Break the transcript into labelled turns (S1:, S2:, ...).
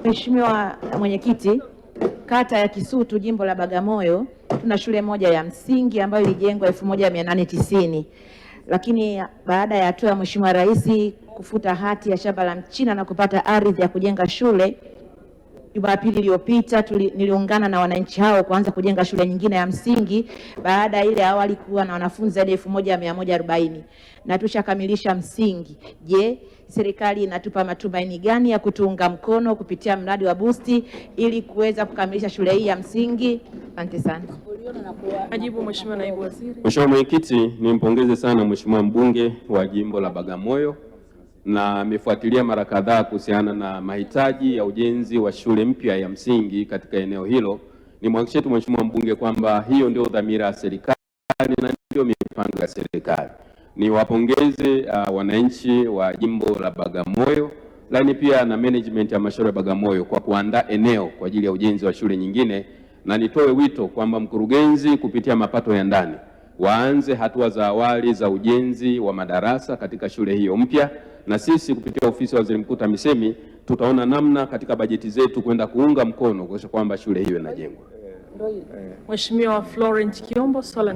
S1: Mheshimiwa Mwenyekiti, kata ya Kisutu, jimbo la Bagamoyo, tuna shule moja ya msingi ambayo ilijengwa 1890, lakini baada ya hatua ya Mheshimiwa Rais kufuta hati ya shamba la Mchina na kupata ardhi ya kujenga shule, Jumapili iliyopita niliungana na wananchi hao kuanza kujenga shule nyingine ya msingi baada ya ile awali kuwa na wanafunzi zaidi ya 1140 na tushakamilisha msingi. Je, serikali inatupa matumaini gani ya kutuunga mkono kupitia mradi wa Boost ili kuweza kukamilisha shule hii ya msingi? Asante sana.
S2: Majibu Mheshimiwa Naibu Waziri.
S3: Mheshimiwa Mwenyekiti, nimpongeze sana Mheshimiwa mbunge wa jimbo la Bagamoyo na amefuatilia mara kadhaa kuhusiana na mahitaji ya ujenzi wa shule mpya ya msingi katika eneo hilo. Nimhakikishie tu Mheshimiwa mbunge kwamba hiyo ndio dhamira ya serikali na ndio mipango ya serikali. Niwapongeze wananchi wa jimbo la Bagamoyo, lakini pia na management ya halmashauri ya Bagamoyo kwa kuandaa eneo kwa ajili ya ujenzi wa shule nyingine, na nitoe wito kwamba mkurugenzi kupitia mapato ya ndani waanze hatua za awali za ujenzi wa madarasa katika shule hiyo mpya, na sisi kupitia ofisi ya Waziri Mkuu TAMISEMI tutaona namna katika bajeti zetu kwenda kuunga mkono kuhakikisha kwamba shule hiyo inajengwa.
S2: Mheshimiwa Florent Kiombo, swali la